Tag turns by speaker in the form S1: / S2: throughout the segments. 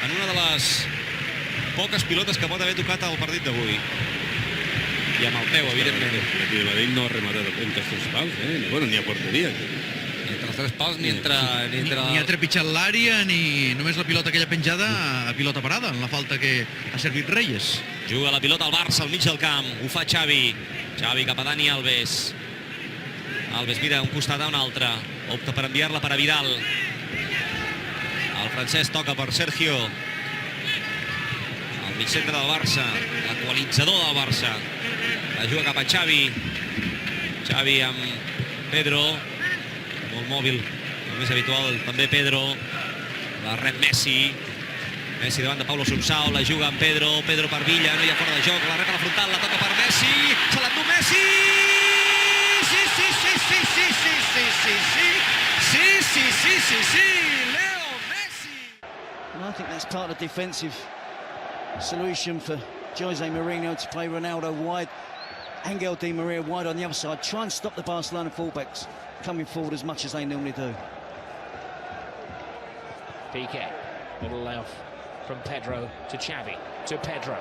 S1: en una de les poques pilotes que pot haver tocat al partit d'avui. I amb el peu, evidentment.
S2: El Madrid no ha rematat entre els tres pals, bueno, ni a porteria.
S1: Ni entre els tres pals, ni entre...
S3: Ni ha trepitjat l'àrea, ni només la pilota aquella penjada a pilota parada, en la falta que ha servit Reyes.
S1: Juga la pilota al Barça, al mig del camp. Ho fa Xavi. Xavi cap a Dani Alves. Alves mira un costat a un altre. Opta per enviar-la per a Vidal. El francès toca per Sergio. El mig centre del Barça. L'equalitzador del Barça. La juga cap a Xavi. Xavi amb Pedro. Molt mòbil. El més habitual també Pedro. La rep Messi. Messi davant de Paulo Sunsao. La juga amb Pedro. Pedro per Villa. No hi ha fora de joc. La rep a la frontal. La toca per Messi. Se l'endú Messi. Sí. Leo Messi.
S4: And I think that's part of the defensive solution for Jose Mourinho to play Ronaldo wide, Angel Di Maria wide on the other side, try and stop the Barcelona fullbacks coming forward as much as they normally do.
S5: Piqué, little layoff from Pedro to Xavi, to Pedro.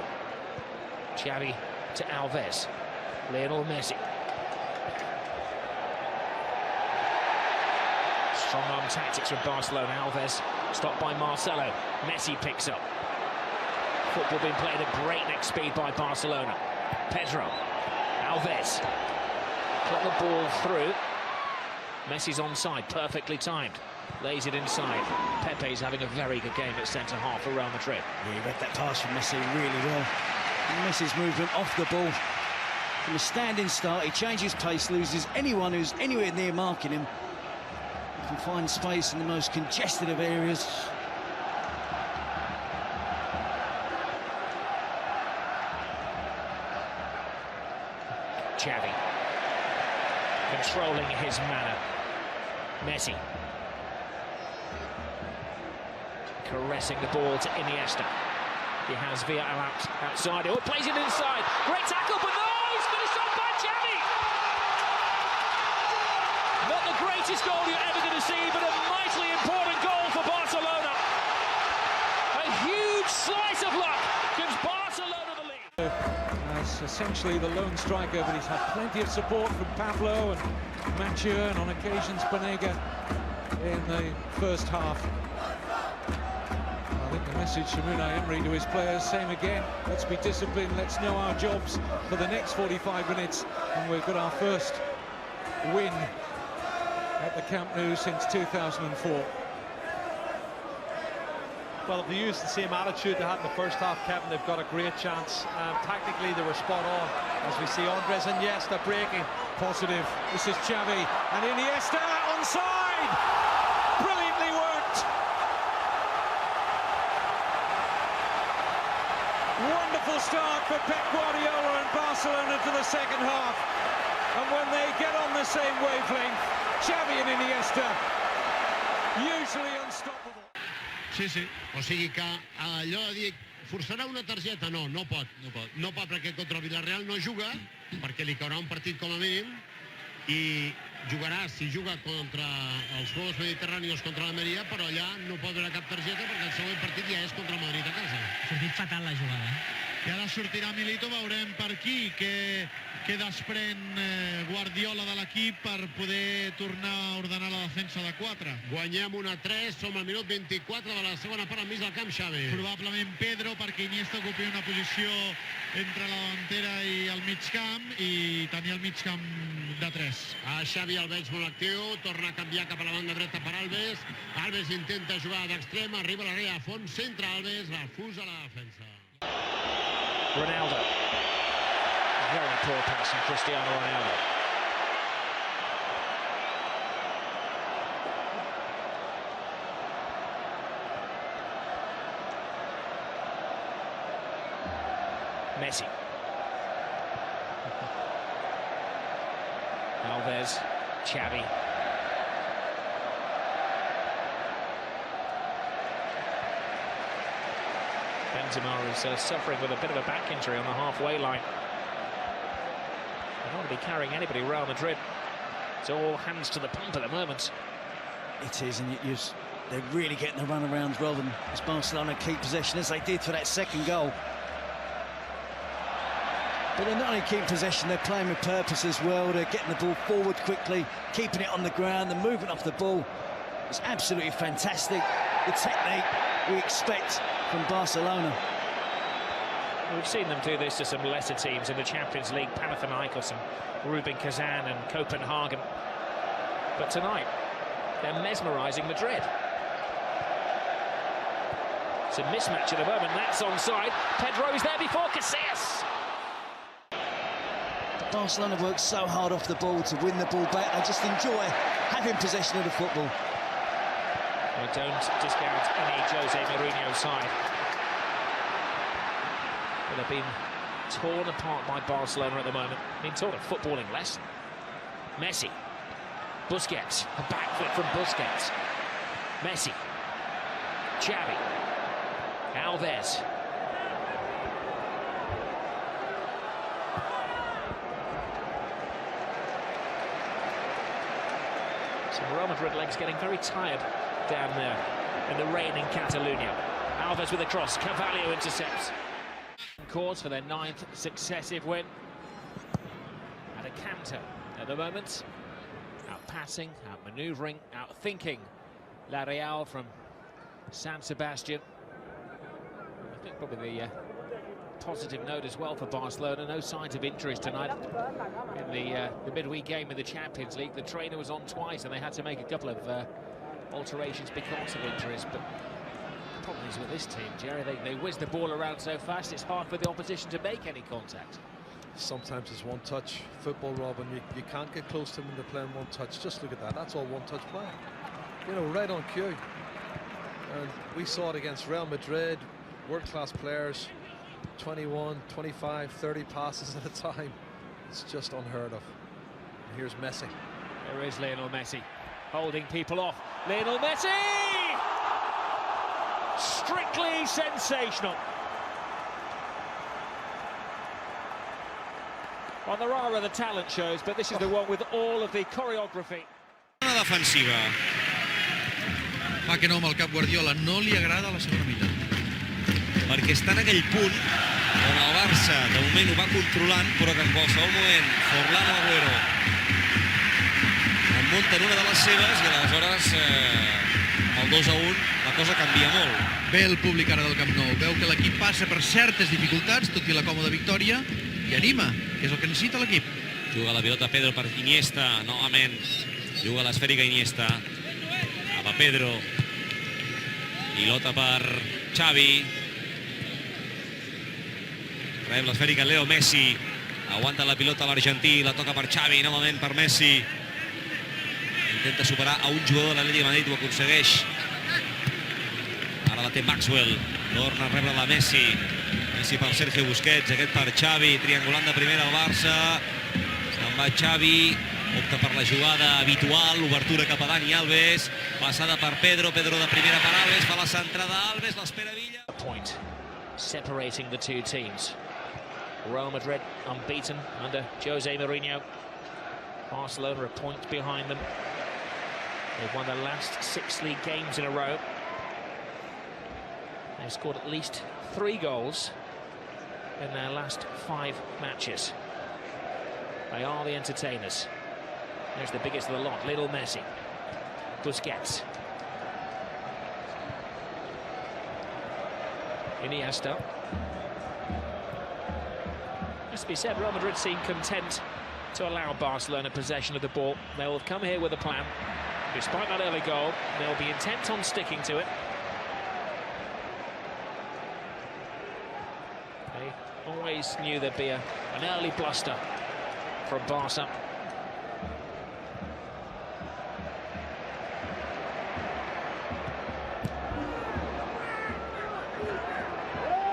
S5: Xavi to Alves. Lionel Messi. Strong arm tactics from Barcelona. Alves stopped by Marcelo. Messi picks up. Football being played at breakneck speed by Barcelona. Pedro. Alves. Put the ball through. Messi's onside, perfectly timed. Lays it inside. Pepe's having a very good game at centre-half for Real Madrid.
S4: Yeah, he read that pass from Messi really well. And Messi's movement off the ball. From a standing start, he changes pace, loses anyone who's anywhere near marking him. He can find space in the most congested of areas.
S5: Xavi. Controlling his manner. Messi. Caressing the ball to Iniesta. He has Villarreal outside. Oh, plays it inside. Great tackle, but no, he's finished off by Xavi. Not the greatest goal you're ever going to see, but a mightily important goal for Barcelona. A huge slice of luck gives Barcelona the lead.
S6: As essentially the lone striker, but he's had plenty of support from Pablo and Mathieu, and on occasions Banega in the first half. I think the message from Unai Emery to his players, same again, let's be disciplined, let's know our jobs for the next 45 minutes, and we've got our first win at the Camp Nou since 2004.
S7: Well, if they use the same attitude they had in the first half, Kevin, they've got a great chance. Tactically, they were spot on, as we see Andres Iniesta breaking.
S6: Positive. This is Xavi, and Iniesta onside! Brilliantly worked! Wonderful start for Pep Guardiola and Barcelona to the second half. And when they get on the same wavelength, Xavi and Iniesta, usually unstoppable.
S8: Sí. O sigui que allò de dir, forçarà una targeta? No pot. No pot perquè contra el Villarreal no juga, perquè li caurà un partit com a mínim, i jugarà, si juga contra els Juegos Mediterráneos contra l'Almeria, però allà no pot haver cap targeta perquè el següent partit ja és contra el Madrid a casa.
S9: Ha sortit fatal la jugada.
S10: I ara sortirà Milito, veurem per aquí què desprèn Guardiola de l'equip per poder tornar a ordenar la defensa de 4.
S8: Guanyem 1-3, som al minut 24 de la segona part al mig del camp, Xavi.
S10: Probablement Pedro, perquè Iniesta ocupi una posició entre la davantera i el mig camp, i tenir el mig camp de 3.
S8: Xavi el veig molt actiu, torna a canviar cap a la banda dreta per Alves. Alves intenta jugar d'extrem, arriba a l'àrea a fons, centra Alves, refusa la defensa.
S5: Ronaldo. Very poor pass from Cristiano Ronaldo. Messi. Alves. Xavi. Benzema is suffering with a bit of a back injury on the halfway line. They don't want to be carrying anybody, Real Madrid. It's all hands to the pump at the moment.
S4: It is, and they're really getting the runarounds rather than as Barcelona keep possession as they did for that second goal. But they're not only keeping possession, they're playing with purpose as well. They're getting the ball forward quickly, keeping it on the ground. The movement off the ball is absolutely fantastic. The technique we expect from Barcelona.
S5: We've seen them do this to some lesser teams in the Champions League, Panathinaikos and Rubin Kazan and Copenhagen. But tonight, they're mesmerising Madrid. It's a mismatch at the moment, that's onside. Pedro is there before Casillas.
S4: Barcelona work so hard off the ball to win the ball back. They just enjoy having possession of the football.
S5: I don't discount any Jose Mourinho side. But they've been torn apart by Barcelona at the moment. Being taught a footballing lesson. Messi. Busquets. A backflip from Busquets. Messi. Xavi. Alves. Some Real Madrid legs getting very tired down there in the rain in Catalonia. Alves with a cross. Carvalho intercepts. Cause for their 9th successive win. At a canter at the moment. Out passing, out manoeuvring, out thinking. La Real from San Sebastian. I think probably the positive note as well for Barcelona. No signs of injuries tonight. In the midweek game in the Champions League, the trainer was on twice and they had to make a couple of alterations because of injuries. But the problem is with this team, Jerry, they whiz the ball around so fast, it's hard for the opposition to make any contact.
S7: Sometimes it's one-touch football, Robin. You can't get close to them when they're playing one-touch. Just look at that. That's all one-touch play. You know, right on cue. And we saw it against Real Madrid. World-class players. 21, 25, 30 passes at a time. It's just unheard of. And here's Messi.
S5: There is Lionel Messi. Holding people off. Lionel Messi! Strictly sensational. Well, there are other talent shows, but this is the one with all of the choreography.
S1: Una defensiva.
S3: Fa que no amb el cap Guardiola, no li agrada la segona meitat.
S1: Perquè està en aquell punt on el Barça de moment ho va controlant, però que en qualsevol moment Forlán o Agüero en munten una de les seves i aleshores el 2-1 la cosa canvia molt.
S3: Ve el públic ara del Camp Nou, veu que l'equip passa per certes dificultats, tot i la còmoda victòria, i anima, que és el que necessita l'equip.
S1: Juga la pilota Pedro per Iniesta, novament. Juga l'esfèrica Iniesta. Cap a Pedro. Pilota per Xavi. Rep l'esfèrica Leo Messi. Aguanta la pilota l'argentí, la toca per Xavi, novament per Messi. Intenta superar a un jugador de l'Atlètic de Madrid, ho aconsegueix. Ara la té Maxwell. Torna a rebre la Messi. Messi per Sergio Busquets, aquest per Xavi, triangulant de primera al Barça. Se'n va Xavi, opta per la jugada habitual, obertura cap a Dani Alves, passada per Pedro, Pedro de primera per Alves, fa la centrada Alves, l'espera Villa.
S5: A point separating the two teams. Real Madrid unbeaten under Jose Mourinho. Barcelona a point behind them. They've won their last 6 league games in a row. They've scored at least 3 goals in their last 5 matches. They are the entertainers. There's the biggest of the lot, Lionel Messi. Busquets. Iniesta. Must be said, Real Madrid seem content to allow Barcelona possession of the ball. They'll have come here with a plan. Despite that early goal, they'll be intent on sticking to it. They always knew there'd be an early bluster from Barca.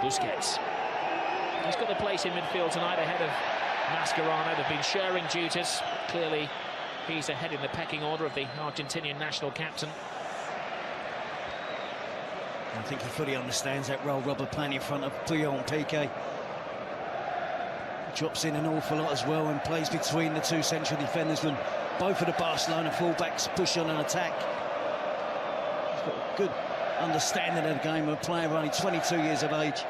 S5: Busquets. He's got the place in midfield tonight ahead of Mascherano. They've been sharing duties. Clearly, he's ahead in the pecking order of the Argentinian national captain.
S4: I think he fully understands that role Robert playing in front of Puyol and Piqué. Drops in an awful lot as well and plays between the two central defenders when both of the Barcelona fullbacks push on an attack. got a good understanding of the game, a player only 22 years of age.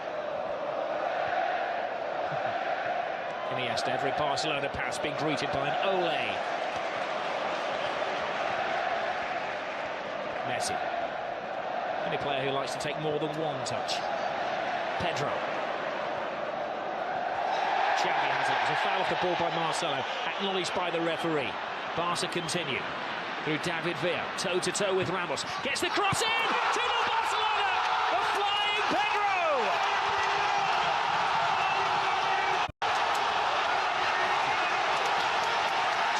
S5: Iniesta, every Barcelona pass being greeted by an Ole. Messi. Any player who likes to take more than one touch. Pedro. Xavi has it. There's a foul off the ball by Marcelo, acknowledged by the referee. Barca continue through David Villa, toe-to-toe with Ramos. Gets the cross in! 2-0 Barcelona! The flying Pedro!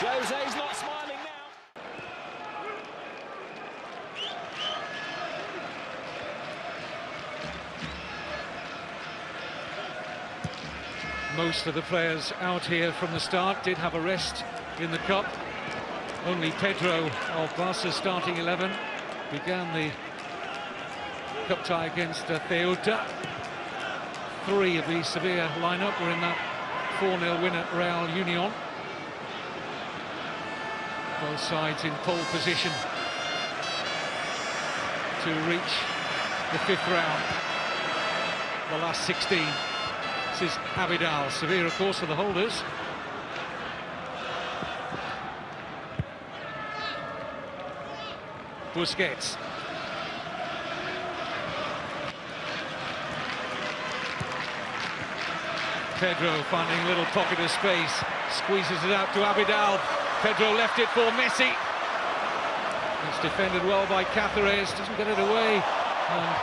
S5: Jose's not smiling now.
S6: Most of the players out here from the start did have a rest in the Cup. Only Pedro of Barca's starting 11 began the Cup tie against Ceuta. Three of the Sevilla lineup were in that 4-0 win at Real Union. Both sides in pole position to reach the 5th round, the last 16. This is Abidal. Sevilla, of course, for the holders. Busquets. Pedro finding a little pocket of space, squeezes it out to Abidal. Pedro left it for Messi. It's defended well by Cáceres, doesn't get it away. And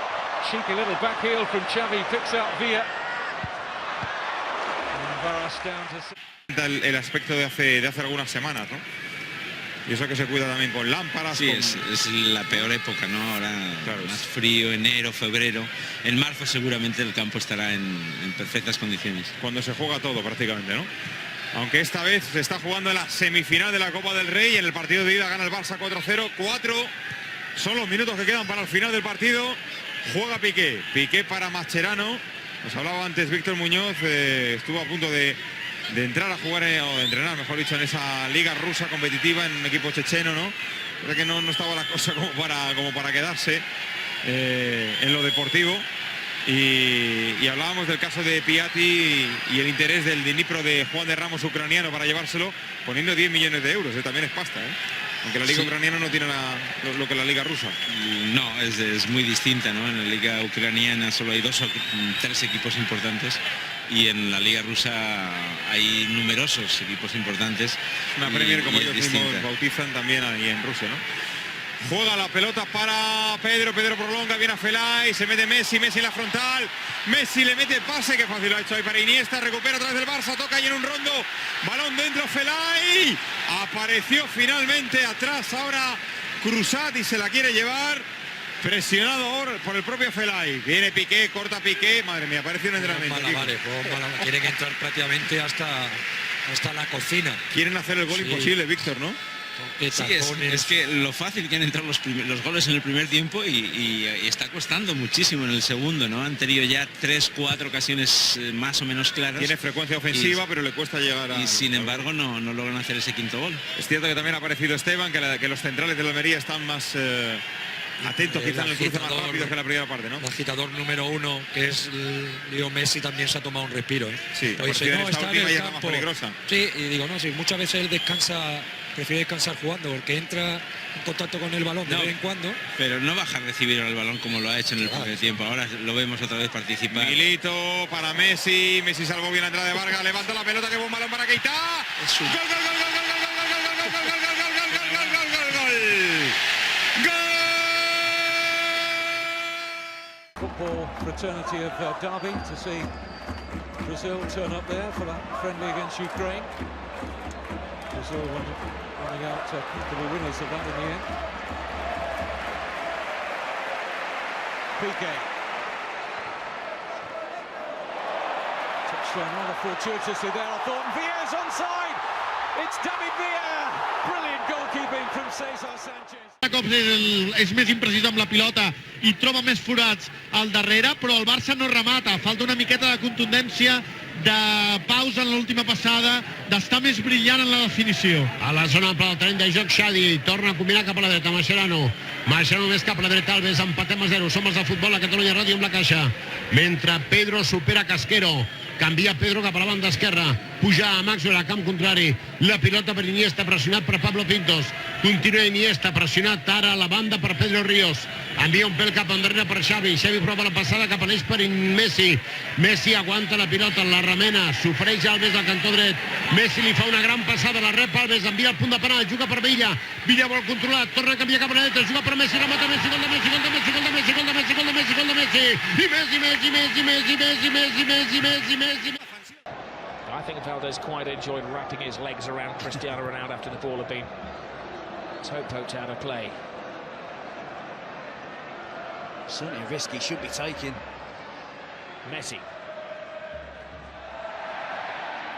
S6: cheeky little back heel from Xavi, picks out Villa.
S9: El aspecto de hace algunas semanas, ¿no? Y eso que se cuida también con lámparas.
S2: Sí,
S9: con...
S2: es la peor época, ¿no? Ahora
S9: claro,
S2: más frío, enero, febrero. En marzo seguramente el campo estará en perfectas condiciones.
S9: Cuando se juega todo prácticamente, ¿no? Aunque esta vez se está jugando en la semifinal de la Copa del Rey. En el partido de ida gana el Barça 4-0. 4 son los minutos que quedan para el final del partido. Juega Piqué. Piqué para Mascherano. Nos hablaba antes Víctor Muñoz, estuvo a punto de entrar a jugar, o de entrenar, mejor dicho, en esa liga rusa competitiva, en un equipo checheno, ¿no? Creo que no estaba la cosa como para quedarse en lo deportivo. Y hablábamos del caso de Piatti y el interés del Dnipro de Juan de Ramos, ucraniano, para llevárselo, poniendo 10 millones de euros, también es pasta, aunque la liga ucraniana no tiene lo que la liga rusa.
S2: No, es muy distinta, ¿no? En la liga ucraniana solo hay 2 o 3 equipos importantes y en la liga rusa hay numerosos equipos importantes.
S9: Una Premier, como ellos mismos bautizan, también ahí en Rusia, ¿no? Juega la pelota para Pedro prolonga, viene a Felay, se mete Messi en la frontal, Messi le mete pase, que fácil lo ha hecho ahí para Iniesta, recupera otra vez del Barça, toca ahí en un rondo, balón dentro, Felay, apareció finalmente atrás ahora Cruzat y se la quiere llevar, presionado ahora por el propio Felay, viene Piqué, corta Piqué, madre mía, parece un entrenamiento.
S11: Quieren entrar prácticamente hasta la cocina.
S9: Quieren hacer el gol imposible, Víctor, ¿no?
S2: Sí, es que lo fácil que han entrado los goles en el primer tiempo y está costando muchísimo en el segundo, ¿no? Han tenido ya 3-4 ocasiones más o menos claras.
S9: Tiene frecuencia ofensiva, pero le cuesta llegar a...
S2: Y sin embargo no logran hacer ese quinto gol.
S9: Es cierto que también ha aparecido Esteban, que los centrales de la Almería están más atentos, quizá en el cruce más rápido que en la primera parte, ¿no?
S11: El agitador número 1, que es Leo Messi, también se ha tomado un respiro,
S9: Sí,
S11: dice, no,
S9: esta última
S11: en
S9: ya
S11: el
S9: es la más
S11: campo.
S9: peligrosa.
S11: Sí, y digo, no, sí, muchas veces él prefiere descansar jugando, porque entra en contacto con el balón de vez en cuando.
S2: Pero no baja a recibir el balón como lo ha hecho en el primer tiempo. Ahora lo vemos otra vez participar.
S9: Milito para Messi salvó bien la entrada de Vargas, levanta la pelota, que buen balón para Keita. ¡Gol, gol, gol, gol, gol, gol, gol, gol, gol, gol, gol,
S6: Football fraternity of Derby to see Brazil turn up there for that friendly against Ukraine. Brazil running out to be winners of that in the end. Piqué. Touchdown rather fortuitously there, I thought. Villa's onside. It's David Villa. Brilliant goalkeeping from César Sánchez.
S8: Cops és més imprecis amb la pilota i troba més forats al darrere, però el Barça no remata. Falta una miqueta de contundència, de pausa en l'última passada, d'estar més brillant en la definició. A la zona per al terreny de joc, Xavi torna a combinar cap a la dreta, Mascherano Marxa només cap a la dreta Alves, empatem a 0. Som els de Futbol a Catalunya Ràdio amb la caixa. Mentre Pedro supera Casquero. Canvia Pedro cap a la banda esquerra. Puja a Maxwell a camp contrari. La pilota per Iniesta, pressionat per Pablo Pintos. Continua Iniesta, pressionat ara a la banda per Pedro Ríos. Envia un pèl cap endarrere per Xavi. Xavi prova la passada cap a l'eix per Messi. Messi aguanta la pilota, la remena. S'ofereix Alves al cantó dret. Messi li fa una gran passada, la rep Alves, envia el punt de penal, juga per Villa. Villa vol controlar, torna a canviar cap a la dreta, juga per Messi, remata Messi, gol de Messi, gol de Messi, gol de Messi, gol de Messi, gol de Messi, gol de Messi. I Messi, Messi, Messi, Messi, Messi, Messi, Messi, Messi, Messi.
S5: I think Valdez quite enjoyed wrapping his legs around Cristiano Ronaldo after the ball had been poked out of play.
S4: Certainly a risk he should be taking.
S5: Messi.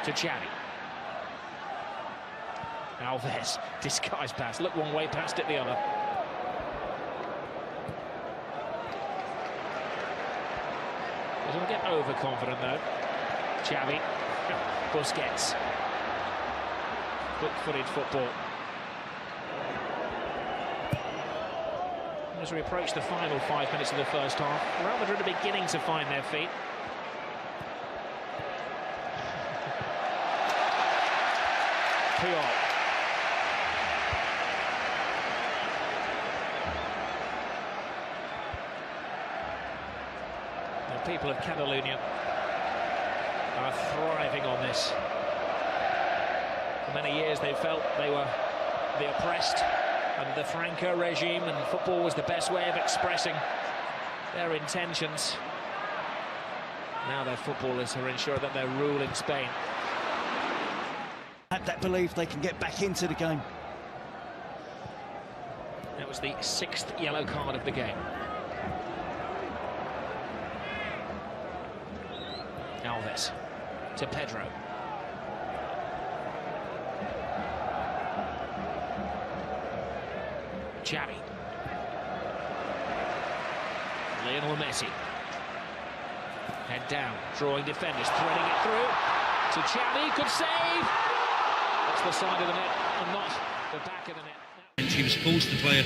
S5: To Xavi. Alves, disguised pass. Look one way, passed it the other. Doesn't get overconfident though. Xavi. Busquets. Quick-footed football. As we approach the final 5 minutes of the first half, Real Madrid are beginning to find their feet. Puyol. The people of Catalonia are thriving on this. For many years they felt they were the oppressed under the Franco regime, and football was the best way of expressing their intentions. Now their footballers are ensuring that they're ruling Spain.
S4: Have that belief they can get back into the game.
S5: That was the 6th yellow card of the game. Alves to Pedro. Xavi. Lionel Messi. Head down, drawing defenders, threading it through to Xavi. Good save. That's the side of the net and not the back of the net.
S12: He was forced to play a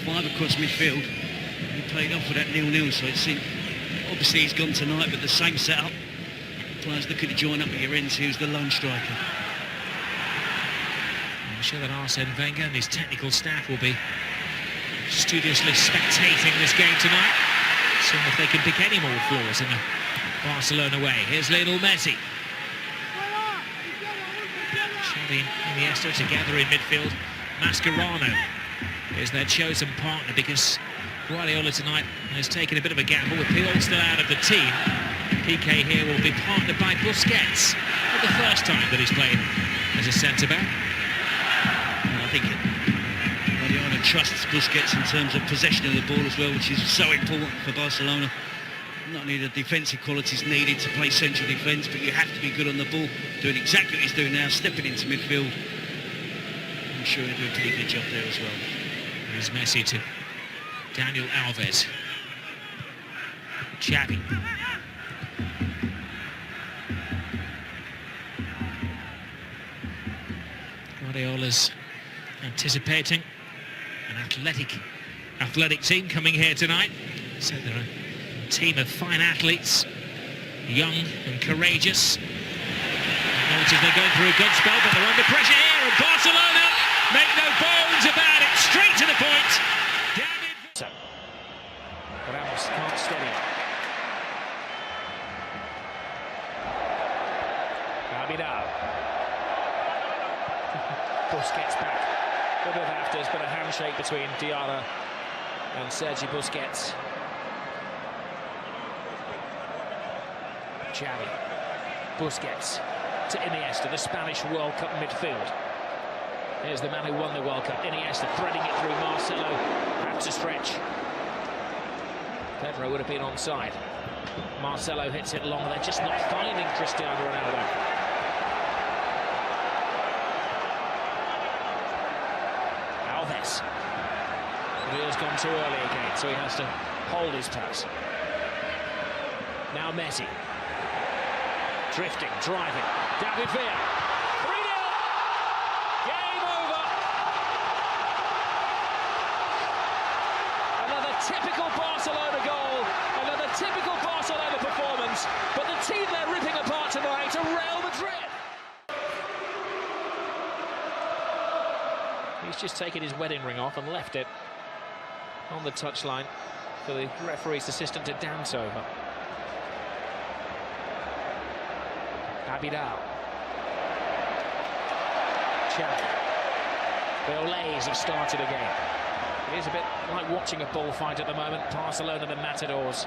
S12: 5 across midfield. He played off for that 0-0, so it seemed obviously he's gone tonight, but the same setup. Players looking to join up at your ends. Who's the lone striker?
S5: I'm sure that Arsene Wenger and his technical staff will be studiously spectating this game tonight, seeing if they can pick any more flaws in the Barcelona way. Here's Lionel Messi. Xavi and Iniesta together in midfield. Mascherano is their chosen partner because Guardiola tonight has taken a bit of a gamble with Puyol still out of the team. Piqué here will be partnered by Busquets for the first time that he's played as a centre-back.
S12: I think Guardiola trusts Busquets in terms of possession of the ball as well, which is so important for Barcelona. Not only the defensive qualities needed to play central defence, but you have to be good on the ball, doing exactly what he's doing now, stepping into midfield. I'm sure he'll do a pretty good job there as well.
S5: Here's Messi to Daniel Alves. Xavi. Guardiola's anticipating an athletic team coming here tonight. So they're a team of fine athletes, young and courageous. Notice they're going through a good spell, but they're under pressure here, and Barcelona make no bones about it. Straight to the point. But Ramos can't steady it. Abidal. Busquets back. A bit of afters, but a handshake between Diarra and Sergi Busquets. Xavi. Busquets to Iniesta, the Spanish World Cup midfield. Here's the man who won the World Cup, Iniesta, threading it through Marcelo. Had to stretch. Pedro would have been onside. Marcelo hits it long. They're just not finding Cristiano Ronaldo. Alves. Wheel's gone too early again, so he has to hold his pass. Now Messi. Drifting, driving. David Villa. 3-0. Game over. Another typical Barcelona goal, another typical Barcelona performance, but the team they're ripping apart tonight are Real Madrid. He's just taken his wedding ring off and left it on the touchline for the referee's assistant to dance over. Abidal. Xavi. The Olays have started again. It is a bit like watching a bullfight at the moment. Barcelona, the Matadors.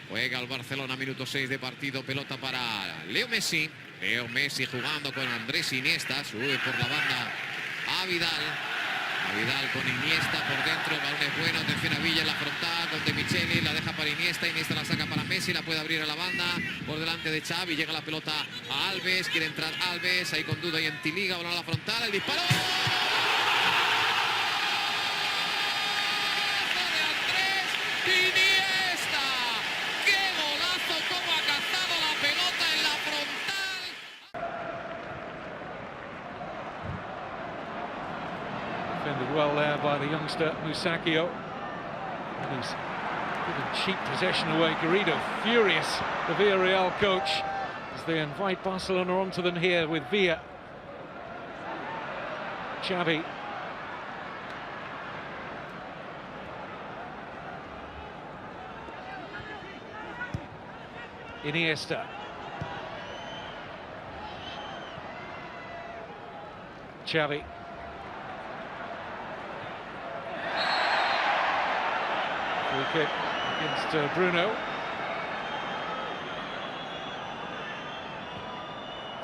S13: Juega el Barcelona, minuto 6 de partido, pelota para Leo Messi. Leo Messi jugando con Andrés Iniesta, sube por la banda a Vidal. Vidal con Iniesta por dentro, el balón es bueno, atención a Villa en la frontal, con De Micheli, la deja para Iniesta, Iniesta la saca para Messi, la puede abrir a la banda, por delante de Xavi, llega la pelota a Alves, quiere entrar Alves, ahí con Duda y Entiliga, balón a la frontal, el disparo. De Andrés Iniesta, qué golazo, cómo ha cazado la pelota en la frontal.
S6: Defended well there by the youngster Musacchio. And he's given cheap possession away. Garrido furious, the Villarreal coach, as they invite Barcelona onto them here with Villa. Xavi. Iniesta. Xavi. Free kick against Bruno.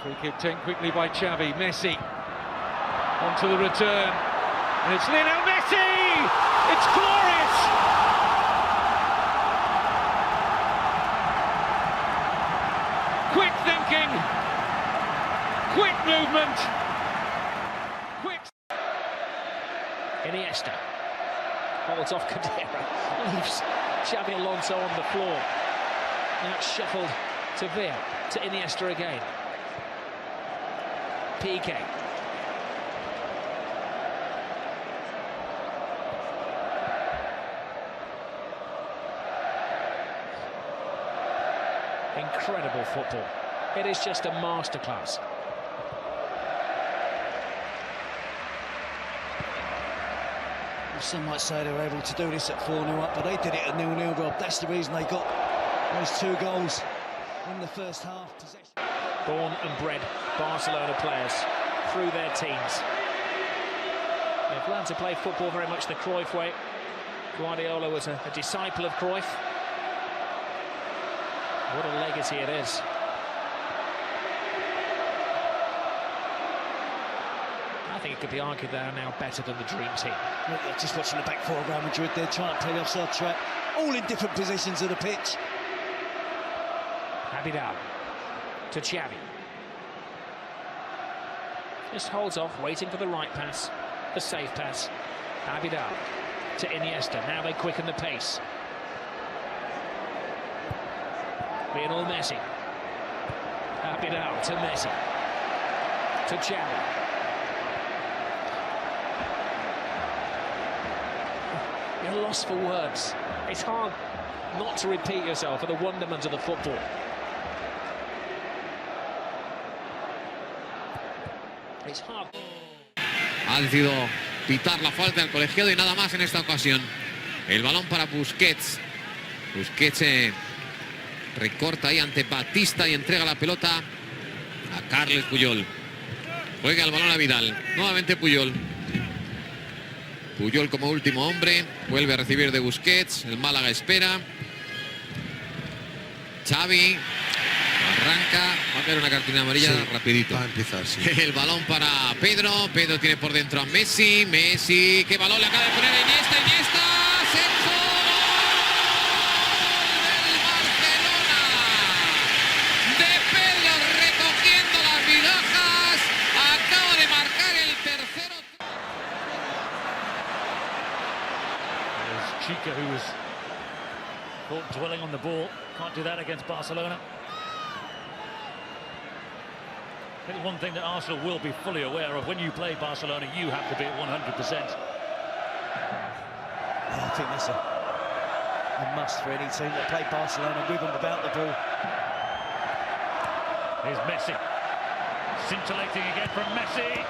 S6: Free kick taken quickly by Xavi. Messi onto the return, and it's Lionel Messi! It's glorious! Quick thinking, quick movement, quick.
S5: Iniesta holds off Cadera, leaves Xavi Alonso on the floor. Now it's shuffled to Villa, to Iniesta again. Piqué. Incredible football. It is just a masterclass.
S4: Some might say they were able to do this at 4-0 up, but they did it at 0-0, Rob. That's the reason they got those 2 goals in the first half.
S5: Born and bred Barcelona players through their teams. They've learned to play football very much the Cruyff way. Guardiola was a disciple of Cruyff. What a legacy it is. I think it could be argued they are now better than the dream team.
S4: Look, just watching the back four of Real Madrid, they're trying to play the offside trap, all in different positions of the pitch.
S5: Abidal to Xavi. Just holds off, waiting for the right pass, the safe pass. Abidal to Iniesta. Now they quicken the pace. Lionel Messi. Abidal to Messi. To Xavi. You're lost for words. It's hard not to repeat yourself at the wonderment of the football. It's hard.
S13: Ha decidido pitar la falta al colegiado y nada más en esta ocasión. El balón para Busquets. Busquets recorta ahí ante Batista y entrega la pelota a Carles Puyol. Juega el balón a Vidal. Nuevamente Puyol. Puyol como último hombre. Vuelve a recibir de Busquets. El Málaga espera. Xavi. Arranca. Va a caer una cartulina amarilla rapidito.
S8: Va a empezar, sí.
S13: El balón para Pedro. Pedro tiene por dentro a Messi. Messi. ¿Qué balón le acaba de poner a Iniesta? Iniesta. Centro. Del Barcelona. De Pedro recogiendo las migajas. Acaba de marcar el tercero.
S14: There's Chica, who was caught dwelling on the ball. Can't do that against Barcelona. I think one thing that Arsenal will be fully aware of: when you play Barcelona, you have to be at 100%.
S4: Yeah, I think that's a must for any team that play Barcelona with and without the ball.
S14: Here's Messi. Scintillating again from Messi.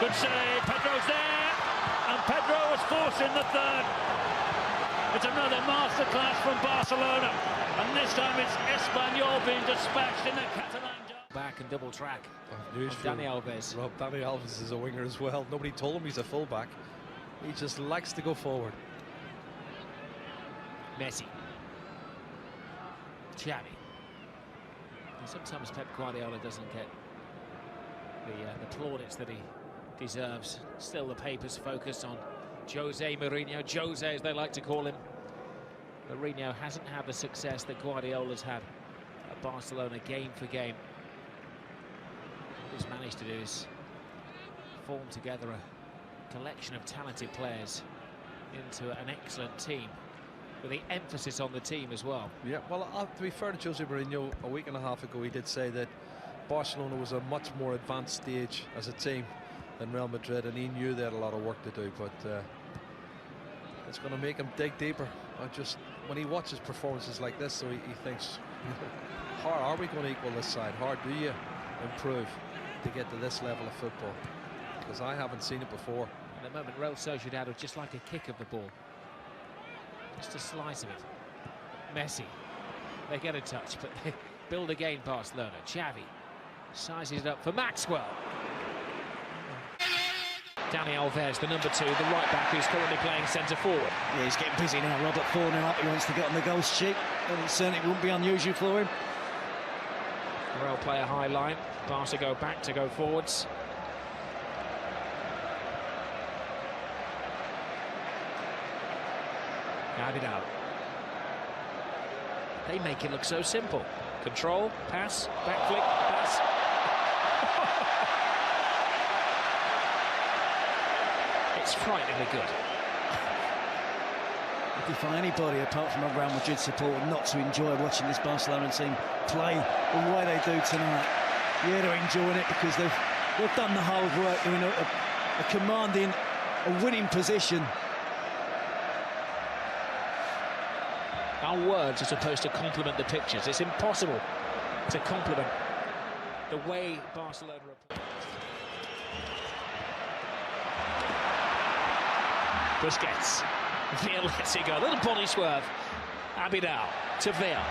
S14: Good save. Pedro's there. And Pedro was forcing the third. It's another masterclass from Barcelona. And this time it's Espanyol being dispatched in the Catalan. Back and double track. Dani Alves.
S7: Rob, Dani Alves is a winger as well. Nobody told him he's a fullback. He just likes to go forward.
S5: Messi. Xavi. And sometimes Pep Guardiola doesn't get the plaudits that he deserves. Still the papers focus on Jose Mourinho, Jose as they like to call him. Mourinho hasn't had the success that Guardiola's had at Barcelona game for game. What he's managed to do is form together a collection of talented players into an excellent team, with the emphasis on the team as well.
S7: Yeah, well, to be fair to Jose Mourinho, a week and a half ago he did say that Barcelona was a much more advanced stage as a team than Real Madrid, and he knew they had a lot of work to do, but it's going to make him dig deeper. When he watches performances like this, so he thinks, how are we going to equal this side? How do you improve to get to this level of football? Because I haven't seen it before.
S5: At the moment, Real Sociedad are just like a kick of the ball. Just a slice of it. Messi. They get a touch, but they build again, Barcelona. Xavi sizes it up for Maxwell. Dani Alves, the number 2, the right back, who's currently playing centre forward.
S4: Yeah, he's getting busy now. Robert 4-0 up. He wants to get on the goal sheet, and it certainly wouldn't be unusual for him.
S5: Real play a high line. Barca go back to go forwards. Abidal. They make it look so simple. Control, pass, back flick, pass. It's frighteningly good.
S4: I defy anybody apart from a Real Madrid supporter not to enjoy watching this Barcelona team play the way they do tonight. Yeah, they're enjoying it because they've done the hard work. They're in a commanding, a winning position.
S5: Our words are supposed to complement the pictures. It's impossible to complement the way Barcelona are. Busquets. Villa lets it go. A little body swerve. Abidal to Villa.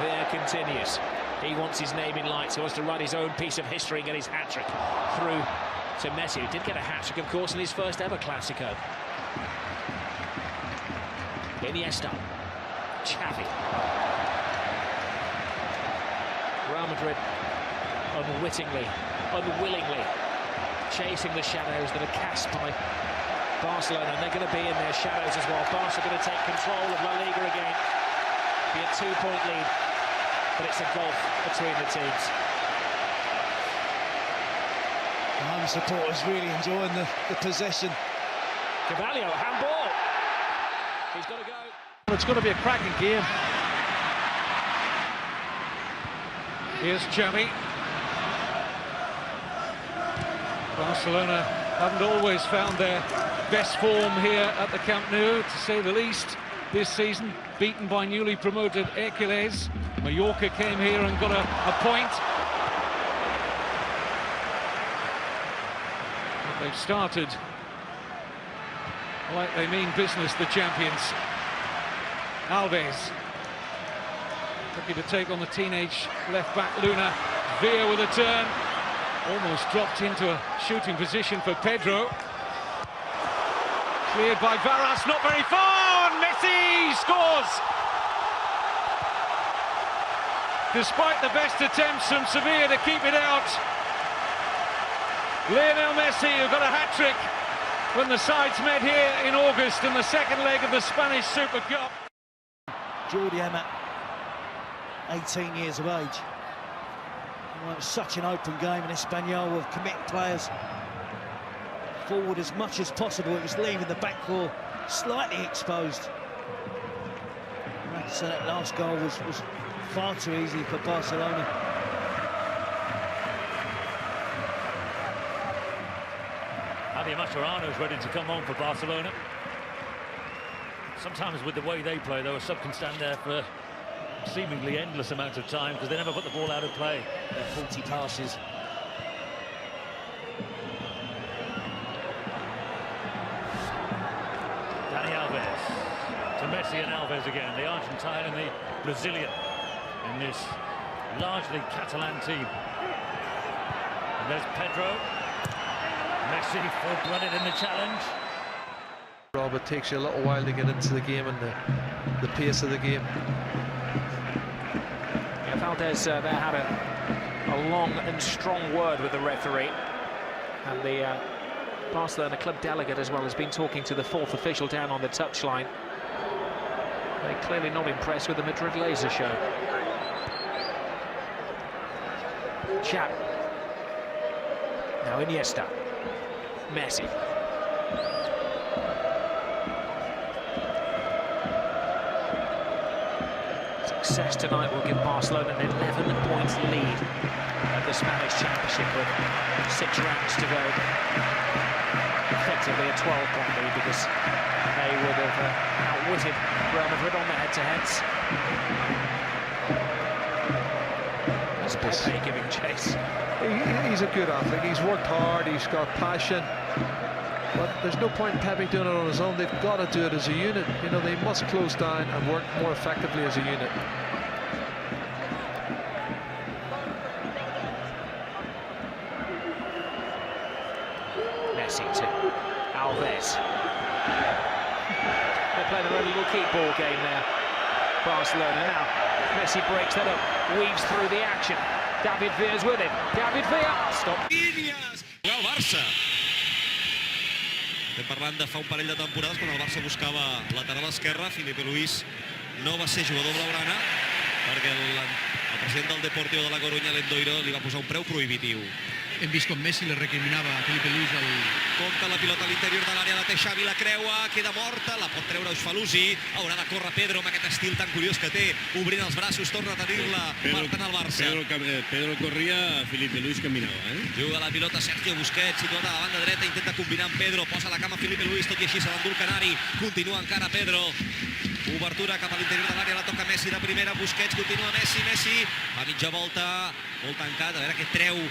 S5: Villa continues. He wants his name in lights. He wants to write his own piece of history and get his hat-trick through to Messi, who did get a hat-trick, of course, in his first ever Clásico. Iniesta. Xavi. Real Madrid unwillingly chasing the shadows that are cast by Barcelona, and they're going to be in their shadows as well. Barca are going to take control of La Liga again. Be a 2-point lead, but it's a gulf between the teams.
S4: The home supporters really enjoying the possession.
S5: Carvalho, handball. He's got to go.
S6: It's going to be a cracking game. Here's Xavi. Barcelona haven't always found their best form here at the Camp Nou, to say the least, this season. Beaten by newly promoted Hércules. Mallorca came here and got a point. But they've started like they mean business, the champions. Alves looking to take on the teenage left-back Luna. Villa with a turn. Almost dropped into a shooting position for Pedro. Cleared by Varas, not very far, and Messi scores! Despite the best attempts from Sevilla to keep it out, Lionel Messi, who got a hat-trick when the sides met here in August in the second leg of the Spanish Super Cup.
S4: Jordi Amat, 18 years of age. Well, it was such an open game, and Espanyol will commit players forward as much as possible. It was leaving the back four slightly exposed. So that last goal was far too easy for Barcelona.
S14: Javier Mascherano's ready to come on for Barcelona. Sometimes with the way they play, though, Sub can stand there for seemingly endless amounts of time because they never put the ball out of play.
S4: 40 passes.
S14: Dani Alves to Messi and Alves again, the Argentine and the Brazilian in this largely Catalan team. And there's Pedro. Messi full-blooded in the challenge.
S7: Rob, it takes you a little while to get into the game and the pace of the game.
S5: Yeah, Valdez there had a long and strong word with the referee, and the Barcelona club delegate as well has been talking to the fourth official down on the touchline. They're clearly not impressed with the Madrid laser show. Xavi. Now Iniesta. Messi. Success tonight will give Barcelona an 11-point lead at the Spanish Championship with 6 rounds to go. Effectively a 12-point lead because they would have outwitted Real Madrid on the head-to-heads. That's Pepe giving chase.
S7: He's a good athlete. He's worked hard. He's got passion. But there's no point in Pepe doing it on his own. They've got to do it as a unit. You know, they must close down and work more effectively as a unit.
S5: Messi to Alves. They're playing a very little keep ball game there. Barcelona now. Messi breaks that up, weaves through the action. David Villa's with him. David Villa. Stop.
S1: El Barça. Estem parlant de fa un parell de temporades quan el Barça buscava lateral esquerre. Filipe Luis no va ser jugador blaugrana perquè el president del Deportivo de la Coruña, l'Endoiro, li va posar un preu prohibitiu.
S3: Hem vist com Messi le recriminava a Filipe Luis el...
S1: Compta la pilota a l'interior de l'àrea, la té Xavi, la creua, queda morta, la pot treure Eusfalusi, haurà de córrer Pedro amb aquest estil tan curiós que té, obrint els braços, torna a tenir-la, marcant el Barça.
S15: Pedro corria, Filipe Luis caminava,
S1: Juga la pilota Sergio Busquets, situat a la banda dreta, intenta combinar amb Pedro, posa la cama Filipe Luis, tot i així se l'endú el Canari, continua encara Pedro. Obertura cap a l'interior de l'àrea, la toca Messi de primera, Busquets, continua Messi, fa mitja volta, molt tancat, a veure què treu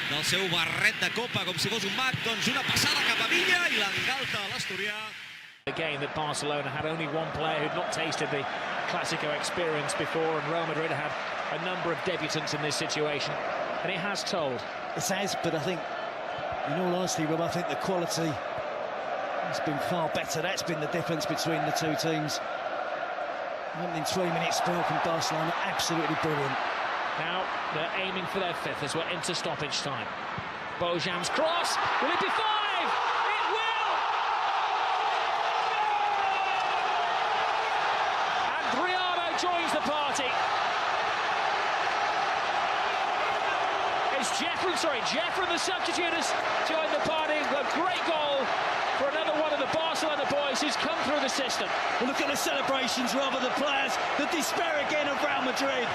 S1: del seu barret de copa, com si fos un mag, doncs una passada cap a Villa i l'engalta a l'Asturià.
S5: A game that Barcelona had only one player who'd not tasted the Clásico experience before, and Real Madrid had a number of debutants in this situation, and it has told.
S4: It has, but I think, in all honesty, Rob, I think the quality has been far better. That's been the difference between the two teams. Opening 3-minute spell from Barcelona, absolutely brilliant.
S5: Now they're aiming for their fifth as we're into stoppage time. Bojan's cross, will it be 5? It will! And Briano joins the party. It's Jeff from the substitutes joined the party. A great goal for another one of the Barcelona boys who's come through the system.
S4: Well, look at the celebrations, Rob, of the players, the despair again of Real Madrid.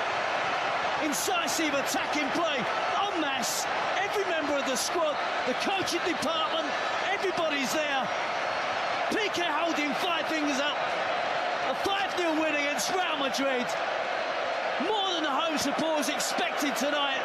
S4: Incisive attacking play, en masse, every member of the squad, the coaching department, everybody's there. Piqué holding 5 fingers up, a 5-0 win against Real Madrid. More than the home supporters expected tonight.